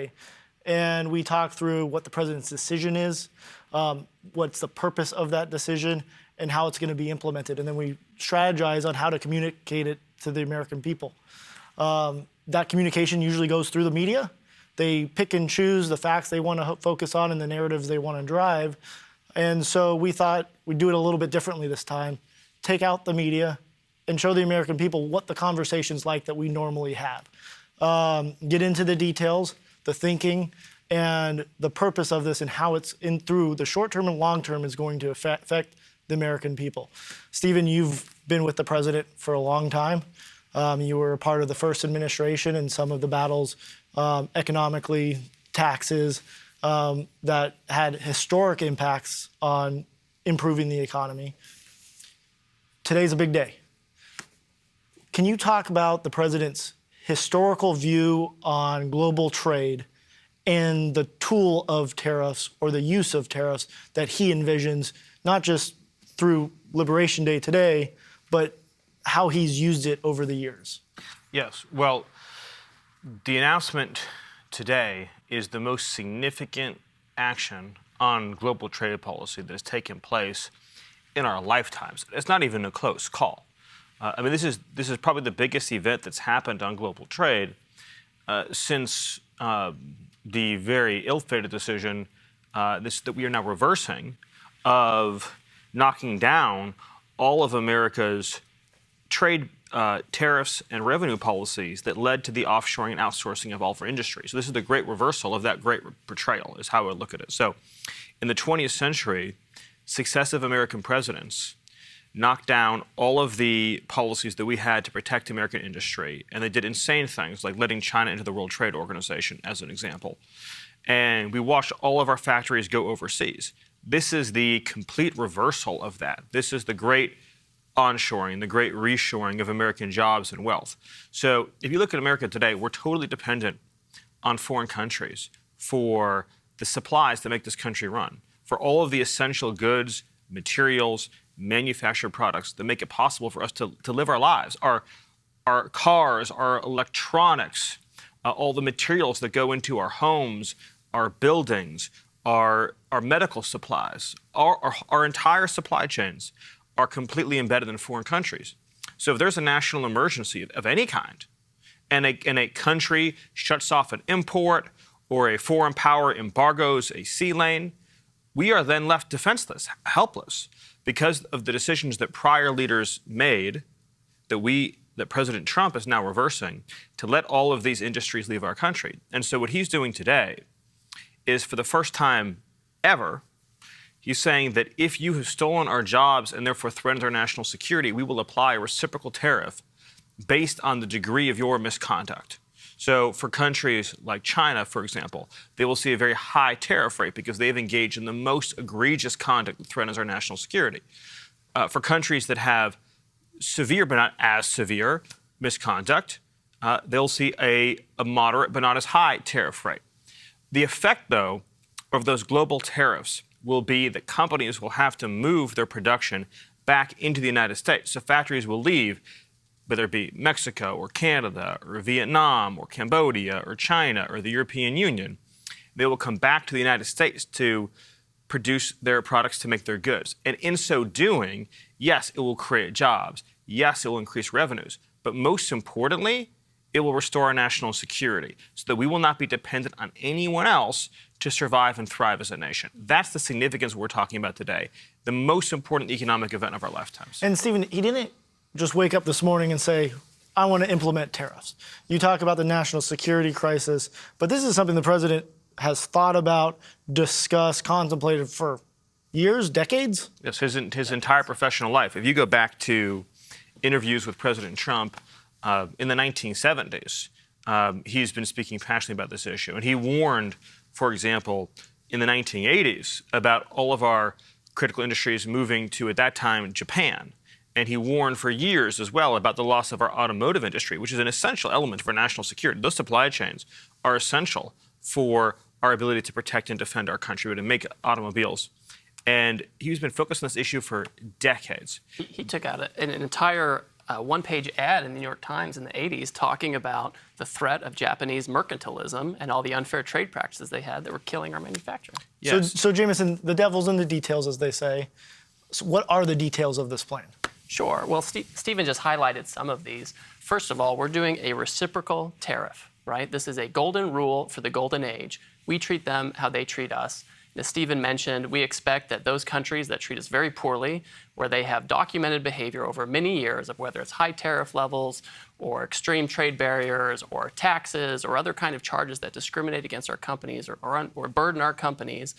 today. And we talk through what the president's decision is, what's the purpose of that decision, and how it's going to be implemented. And then we strategize on how to communicate it to the American people. That communication usually goes through the media. They pick and choose the facts they want to focus on and the narratives they want to drive. And so we thought we'd do it a little bit differently this time. Take out the media and show the American people what the conversation's like that we normally have. Get into the details, the thinking, and the purpose of this and how it's through the short term and long term is going to affect the American people. Stephen, you've been with the president for a long time. You were a part of the first administration and some of the battles economically, taxes, that had historic impacts on improving the economy. Today's a big day. Can you talk about the president's historical view on global trade and the tool of tariffs or the use of tariffs that he envisions, not just through Liberation Day today, but how he's used it over the years? Yes. Well, the announcement today is the most significant action on global trade policy that has taken place in our lifetimes. It's not even a close call. I mean, this is probably the biggest event that's happened on global trade since the very ill-fated decision that we are now reversing of knocking down all of America's trade tariffs and revenue policies that led to the offshoring and outsourcing of all of our industries. So this is the great reversal of that great betrayal, is how I look at it. So in the 20th century, successive American presidents knocked down all of the policies that we had to protect American industry, and they did insane things like letting China into the World Trade Organization, as an example. And we watched all of our factories go overseas. This is the complete reversal of that. This is the great onshoring, the great reshoring of American jobs and wealth. So if you look at America today, we're totally dependent on foreign countries for the supplies that make this country run, for all of the essential goods, materials, manufactured products that make it possible for us to live our lives. Our cars, our electronics, all the materials that go into our homes, our buildings, our medical supplies, our entire supply chains are completely embedded in foreign countries. So if there's a national emergency of any kind, and a country shuts off an import or a foreign power embargoes a sea lane, we are then left defenseless, helpless, because of the decisions that prior leaders made that President Trump is now reversing to let all of these industries leave our country. And so what he's doing today is, for the first time ever, he's saying that if you have stolen our jobs and therefore threatened our national security, we will apply a reciprocal tariff based on the degree of your misconduct. So for countries like China, for example, they will see a very high tariff rate because they've engaged in the most egregious conduct that threatens our national security. For countries that have severe but not as severe misconduct, they'll see a moderate but not as high tariff rate. The effect, though, of those global tariffs will be that companies will have to move their production back into the United States. So factories will leave, whether it be Mexico or Canada or Vietnam or Cambodia or China or the European Union. They will come back to the United States to produce their products, to make their goods. And in so doing, yes, it will create jobs. Yes, it will increase revenues. But most importantly, it will restore our national security so that we will not be dependent on anyone else to survive and thrive as a nation. That's the significance we're talking about today, the most important economic event of our lifetimes. And Stephen, he didn't just wake up this morning and say, I want to implement tariffs. You talk about the national security crisis, but this is something the president has thought about, discussed, contemplated for years, decades? Yes, his entire professional life. If you go back to interviews with President Trump in the 1970s, he's been speaking passionately about this issue. And he warned, for example, in the 1980s about all of our critical industries moving to, at that time, Japan. And he warned for years as well about the loss of our automotive industry, which is an essential element for national security. Those supply chains are essential for our ability to protect and defend our country, to make automobiles. And he's been focused on this issue for decades. He took out an entire one-page ad in the New York Times in the 80s talking about the threat of Japanese mercantilism and all the unfair trade practices they had that were killing our manufacturing. Yes. So Jameson, the devil's in the details, as they say. So what are the details of this plan? Sure. Well, Stephen just highlighted some of these. First of all, we're doing a reciprocal tariff, right? This is a golden rule for the golden age. We treat them how they treat us. As Stephen mentioned, we expect that those countries that treat us very poorly, where they have documented behavior over many years of whether it's high tariff levels or extreme trade barriers or taxes or other kind of charges that discriminate against our companies or burden our companies,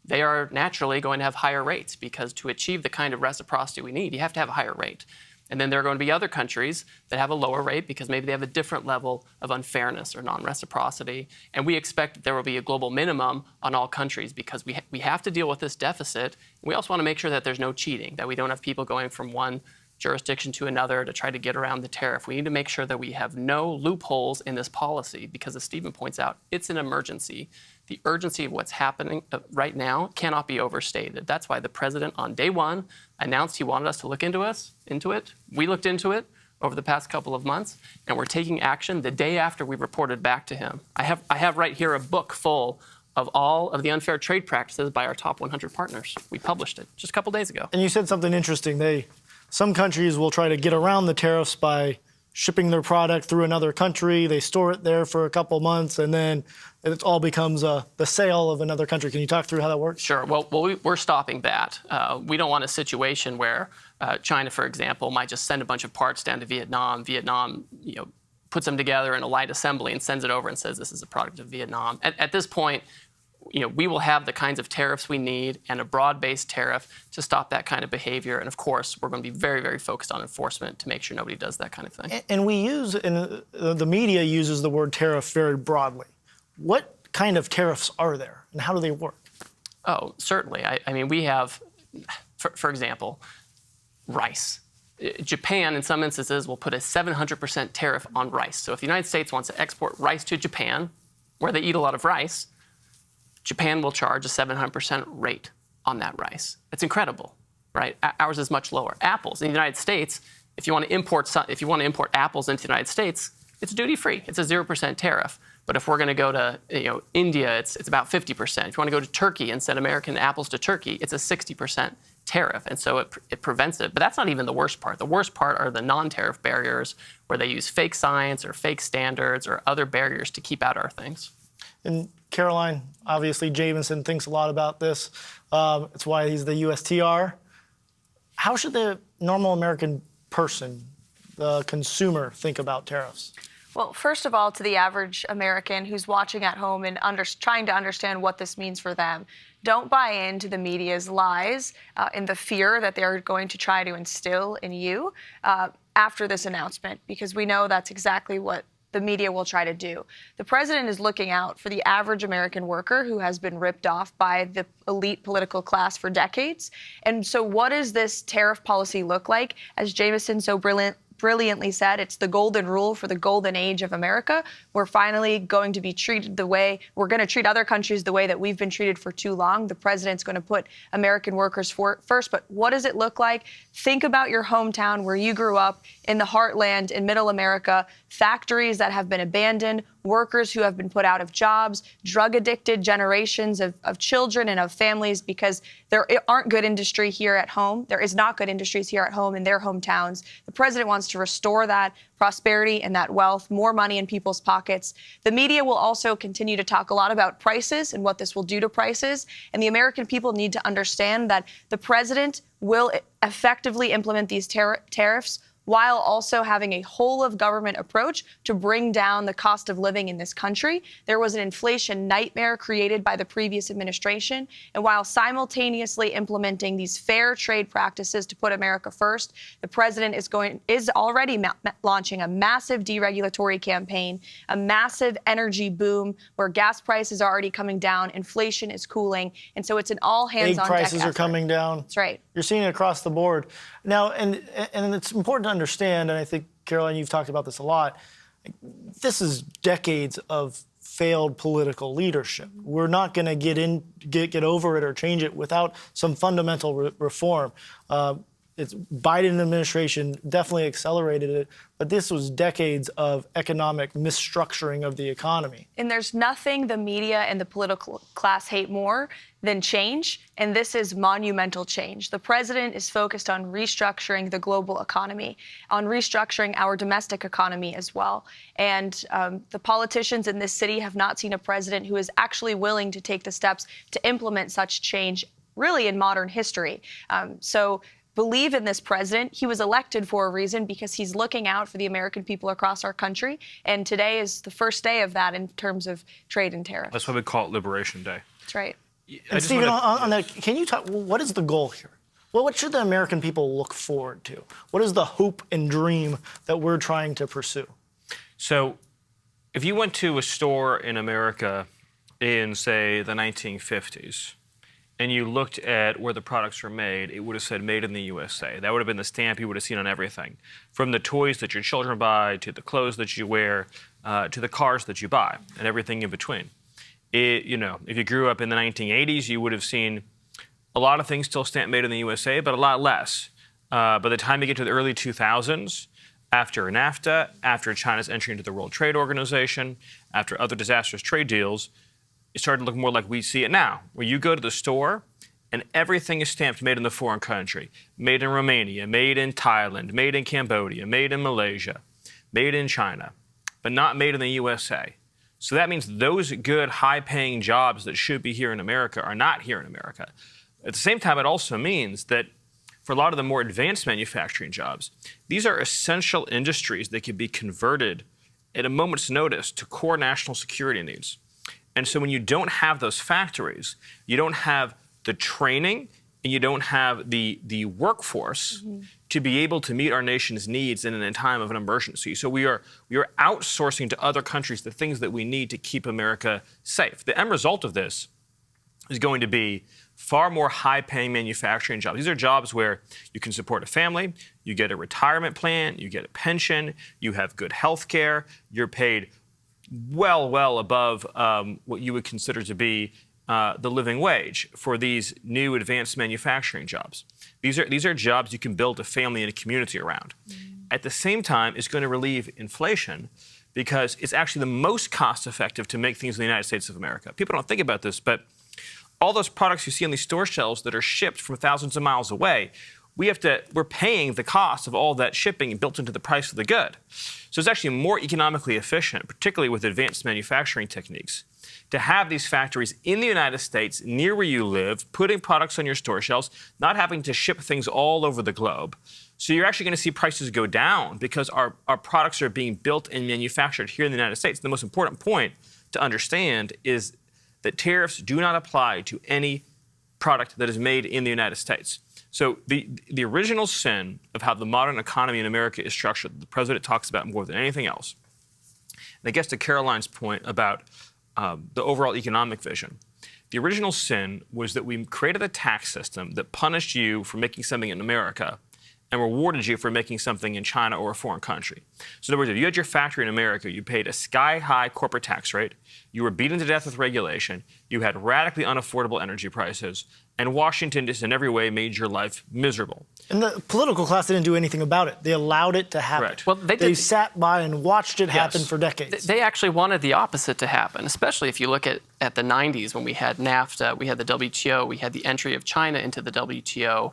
they are naturally going to have higher rates, because to achieve the kind of reciprocity we need, you have to have a higher rate. And then there are going to be other countries that have a lower rate because maybe they have a different level of unfairness or non-reciprocity. And we expect that there will be a global minimum on all countries, because we have to deal with this deficit. We also want to make sure that there's no cheating, that we don't have people going from one jurisdiction to another to try to get around the tariff. We need to make sure that we have no loopholes in this policy, because as Stephen points out, it's an emergency. The urgency of what's happening right now cannot be overstated. That's why the president on day one announced he wanted us to look into it. We looked into it over the past couple of months, and we're taking action the day after we reported back to him. I have right here a book full of all of the unfair trade practices by our top 100 partners. We published it just a couple days ago. And you said something interesting. Some countries will try to get around the tariffs by shipping their product through another country. They store it there for a couple months, and then it all becomes the sale of another country. Can you talk through how that works? Sure. Well, we're stopping that. We don't want a situation where China, for example, might just send a bunch of parts down to Vietnam. Vietnam, puts them together in a light assembly and sends it over and says this is a product of Vietnam. At this point, we will have the kinds of tariffs we need and a broad-based tariff to stop that kind of behavior. And of course, we're going to be very, very focused on enforcement to make sure nobody does that kind of thing. And the media uses the word tariff very broadly. What kind of tariffs are there, and how do they work? Oh, certainly. I mean, we have, for example, rice. Japan, in some instances, will put a 700% tariff on rice. So if the United States wants to export rice to Japan, where they eat a lot of rice, Japan will charge a 700% rate on that rice. It's incredible, right? Ours is much lower. Apples in the United States, if you want to import apples into the United States, it's duty-free. It's a 0% tariff. But if we're going to go to India, it's about 50%. If you want to go to Turkey and send American apples to Turkey, it's a 60% tariff. And so it prevents it. But that's not even the worst part. The worst part are the non-tariff barriers, where they use fake science or fake standards or other barriers to keep out our things. And Karoline, obviously Jameson thinks a lot about this. It's why he's the USTR. How should the normal American person, the consumer, think about tariffs? Well, first of all, to the average American who's watching at home and trying to understand what this means for them, don't buy into the media's lies and the fear that they're going to try to instill in you after this announcement, because we know that's exactly what the media will try to do. The president is looking out for the average American worker who has been ripped off by the elite political class for decades. And so what does this tariff policy look like? As Jameson so brilliantly said, it's the golden rule for the golden age of America. We're finally going to be treated the way, we're going to treat other countries the way that we've been treated for too long. The president's going to put American workers first. But what does it look like? Think about your hometown where you grew up, in the heartland, in middle America, factories that have been abandoned, workers who have been put out of jobs, drug-addicted generations of children and of families, because there aren't good industry here at home. There is not good industries here at home in their hometowns. The president wants to restore that prosperity and that wealth, more money in people's pockets. The media will also continue to talk a lot about prices and what this will do to prices. And the American people need to understand that the president will effectively implement these tariffs while also having a whole-of-government approach to bring down the cost of living in this country. There was an inflation nightmare created by the previous administration, and while simultaneously implementing these fair trade practices to put America first, the president is already launching a massive deregulatory campaign, a massive energy boom where gas prices are already coming down, inflation is cooling, and so it's an all-hands-on-deck effort. Egg prices are coming down. That's right. You're seeing it across the board. Now, and it's important to understand, and I think, Karoline, you've talked about this a lot, this is decades of failed political leadership. We're not going to get over it or change it without some fundamental reform. it's Biden administration definitely accelerated it, but this was decades of economic misstructuring of the economy. And there's nothing the media and the political class hate more than change, and this is monumental change. The president is focused on restructuring the global economy, on restructuring our domestic economy as well. And the politicians in this city have not seen a president who is actually willing to take the steps to implement such change really in modern history. So believe in this president. He was elected for a reason because he's looking out for the American people across our country. And today is the first day of that in terms of trade and tariffs. That's why we call it Liberation Day. That's right. And Stephen, on that, can you talk, what is the goal here? Well, what should the American people look forward to? What is the hope and dream that we're trying to pursue? So if you went to a store in America in, say, the 1950s, and you looked at where the products were made, it would have said made in the USA. That would have been the stamp you would have seen on everything. From the toys that your children buy, to the clothes that you wear, to the cars that you buy, and everything in between. If you grew up in the 1980s, you would have seen a lot of things still stamped made in the USA, but a lot less. By the time you get to the early 2000s, after NAFTA, after China's entry into the World Trade Organization, after other disastrous trade deals, it started to look more like we see it now, where you go to the store and everything is stamped made in the foreign country. Made in Romania, made in Thailand, made in Cambodia, made in Malaysia, made in China, but not made in the USA. So that means those good, high-paying jobs that should be here in America are not here in America. At the same time, it also means that for a lot of the more advanced manufacturing jobs, these are essential industries that can be converted at a moment's notice to core national security needs. And so when you don't have those factories, you don't have the training and you don't have the workforce to be able to meet our nation's needs in a time of an emergency. So we are outsourcing to other countries the things that we need to keep America safe. The end result of this is going to be far more high-paying manufacturing jobs. These are jobs where you can support a family, you get a retirement plan, you get a pension, you have good health care, you're paid well above what you would consider to be the living wage for these new advanced manufacturing jobs. These are jobs you can build a family and a community around. At the same time, it's going to relieve inflation because it's actually the most cost-effective to make things in the United States of America. People don't think about this, but all those products you see on these store shelves that are shipped from thousands of miles away, we're paying the cost of all that shipping built into the price of the good. So it's actually more economically efficient, particularly with advanced manufacturing techniques, to have these factories in the United States, near where you live, putting products on your store shelves, not having to ship things all over the globe. So you're actually going to see prices go down because our products are being built and manufactured here in the United States. The most important point to understand is that tariffs do not apply to any product that is made in the United States. So the original sin of how the modern economy in America is structured, the president talks about more than anything else. And it gets to Karoline's point about the overall economic vision. The original sin was that we created a tax system that punished you for making something in America and rewarded you for making something in China or a foreign country. So in other words, if you had your factory in America, you paid a sky-high corporate tax rate, you were beaten to death with regulation, you had radically unaffordable energy prices, and Washington just in every way made your life miserable. And the political class didn't do anything about it. They allowed it to happen. Correct. Well, they sat by and watched it happen for decades. They actually wanted the opposite to happen, especially if you look at the 90s when we had NAFTA, we had the WTO, we had the entry of China into the WTO.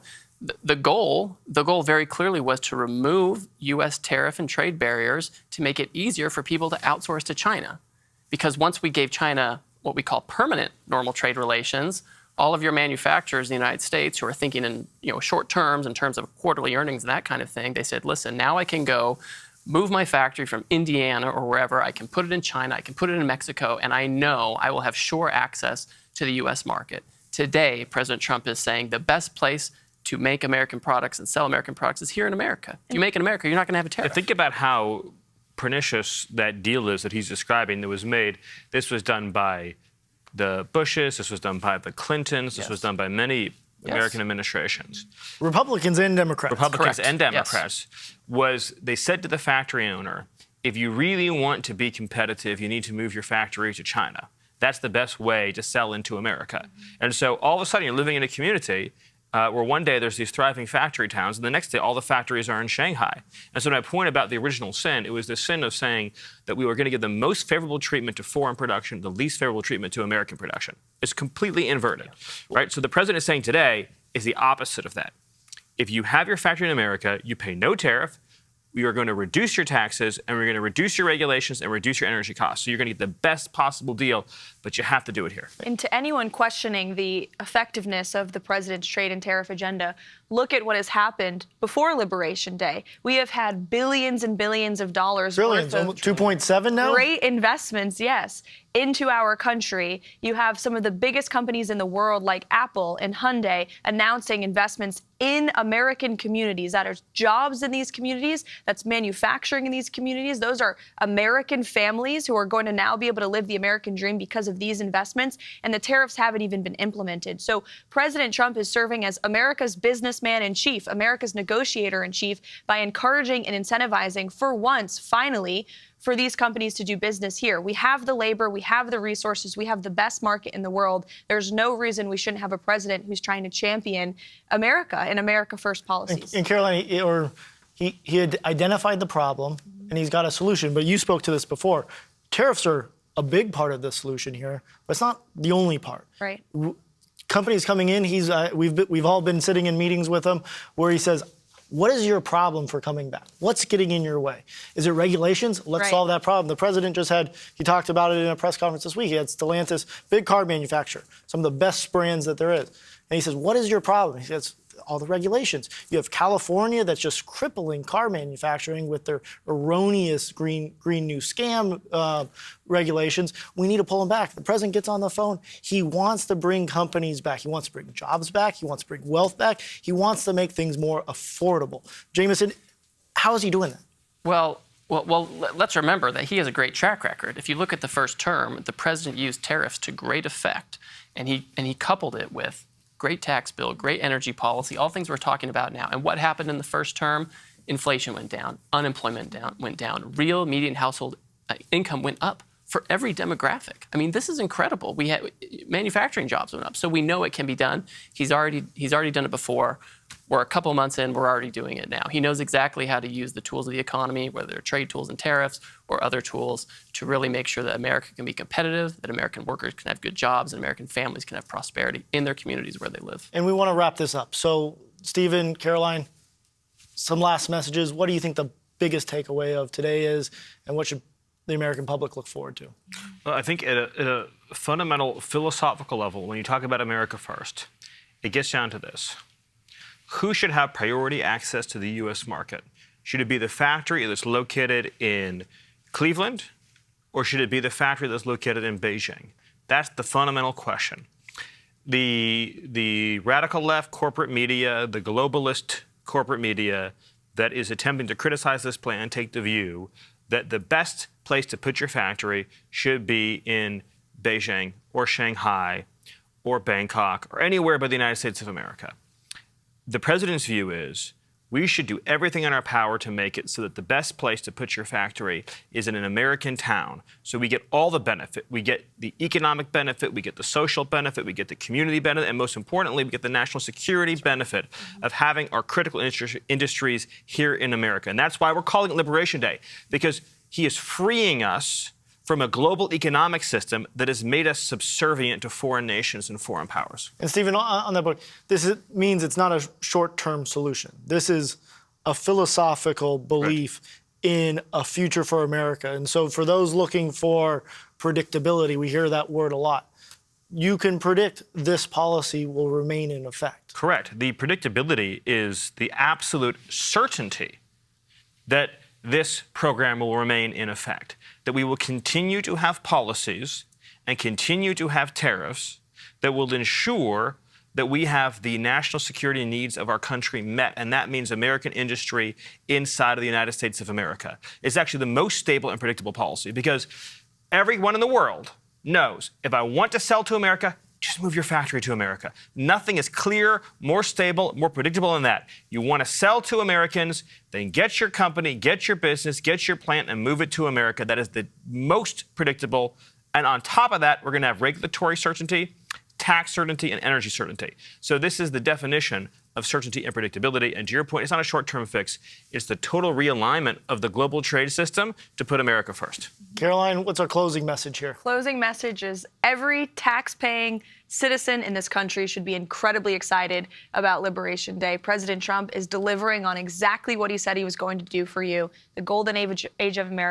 The goal very clearly was to remove U.S. tariff and trade barriers to make it easier for people to outsource to China. Because once we gave China what we call permanent normal trade relations, all of your manufacturers in the United States who are thinking in short terms in terms of quarterly earnings and that kind of thing, they said, listen, now I can go move my factory from Indiana or wherever, I can put it in China, I can put it in Mexico, and I know I will have sure access to the U.S. market. Today, President Trump is saying the best place to make American products and sell American products is here in America. If you make in America, you're not going to have a tariff. Think about how pernicious that deal is that he's describing that was made. This was done by the Bushes, this was done by the Clintons, this was done by many American administrations. Republicans and Democrats. Republicans Correct. and Democrats. They said to the factory owner, if you really want to be competitive, you need to move your factory to China. That's the best way to sell into America. And so all of a sudden you're living in a community where one day there's these thriving factory towns, and the next day all the factories are in Shanghai. And so my point about the original sin, it was the sin of saying that we were going to give the most favorable treatment to foreign production, the least favorable treatment to American production. It's completely inverted, right? So the president is saying today is the opposite of that. If you have your factory in America, you pay no tariff. We are going to reduce your taxes, and we're going to reduce your regulations and reduce your energy costs. So you're going to get the best possible deal, but you have to do it here. And to anyone questioning the effectiveness of the president's trade and tariff agenda, look at what has happened before Liberation Day. We have had billions and billions of dollars Billions, worth of 2.7 now? great investments, yes, into our country. You have some of the biggest companies in the world like Apple and Hyundai announcing investments in American communities. That are jobs in these communities, that's manufacturing in these communities. Those are American families who are going to now be able to live the American dream because of these investments, and the tariffs haven't even been implemented. So President Trump is serving as America's businessman in chief, America's negotiator in chief, by encouraging and incentivizing, for once, finally, for these companies to do business here. We have the labor, we have the resources, we have the best market in the world. There's no reason we shouldn't have a president who's trying to champion America and America First policies. And Karoline, he had identified the problem, and he's got a solution. But you spoke to this before. Tariffs are a big part of the solution here, but it's not the only part. Right. Companies coming in, we've all been sitting in meetings with him where he says, what is your problem for coming back? What's getting in your way? Is it regulations? Let's solve that problem. The president he talked about it in a press conference this week. He had Stellantis, big car manufacturer, some of the best brands that there is. And he says, what is your problem? He says, all the regulations. You have California that's just crippling car manufacturing with their erroneous green new scam regulations. We need to pull them back. The president gets on the phone. He wants to bring companies back. He wants to bring jobs back. He wants to bring wealth back. He wants to make things more affordable. Jameson, how is he doing that? Well, let's remember that he has a great track record. If you look at the first term, the president used tariffs to great effect, and he coupled it with great tax bill, great energy policy, all things we're talking about now. And what happened in the first term? Inflation went down, unemployment went down, real median household income went up for every demographic. I mean, this is incredible. We had manufacturing jobs went up, so we know it can be done. He's already done it before. We're a couple months in, we're already doing it now. He knows exactly how to use the tools of the economy, whether they're trade tools and tariffs or other tools, to really make sure that America can be competitive, that American workers can have good jobs, and American families can have prosperity in their communities where they live. And we want to wrap this up. So, Stephen, Karoline, some last messages. What do you think the biggest takeaway of today is, and what should the American public look forward to? Well, I think at a fundamental philosophical level, when you talk about America first, it gets down to this. Who should have priority access to the U.S. market? Should it be the factory that's located in Cleveland, or should it be the factory that's located in Beijing? That's the fundamental question. The radical left corporate media, the globalist corporate media that is attempting to criticize this plan take the view that the best place to put your factory should be in Beijing or Shanghai or Bangkok or anywhere but the United States of America. The president's view is we should do everything in our power to make it so that the best place to put your factory is in an American town. So we get all the benefit. We get the economic benefit, we get the social benefit, we get the community benefit, and most importantly, we get the national security benefit of having our critical industries here in America. And that's why we're calling it Liberation Day, because he is freeing us from a global economic system that has made us subservient to foreign nations and foreign powers. And Stephen, on that book, means it's not a short-term solution. This is a philosophical belief in a future for America. And so for those looking for predictability, we hear that word a lot. You can predict this policy will remain in effect. Correct. The predictability is the absolute certainty that this program will remain in effect, that we will continue to have policies and continue to have tariffs that will ensure that we have the national security needs of our country met, and that means American industry inside of the United States of America. It's actually the most stable and predictable policy because everyone in the world knows if I want to sell to America, just move your factory to America. Nothing is clearer, more stable, more predictable than that. You want to sell to Americans, then get your company, get your business, get your plant, and move it to America. That is the most predictable. And on top of that, we're going to have regulatory certainty, tax certainty and energy certainty. So this is the definition of certainty and predictability. And to your point, it's not a short-term fix. It's the total realignment of the global trade system to put America first. Caroline, what's our closing message here? Closing message is every tax-paying citizen in this country should be incredibly excited about Liberation Day. President Trump is delivering on exactly what he said he was going to do for you. The golden age of America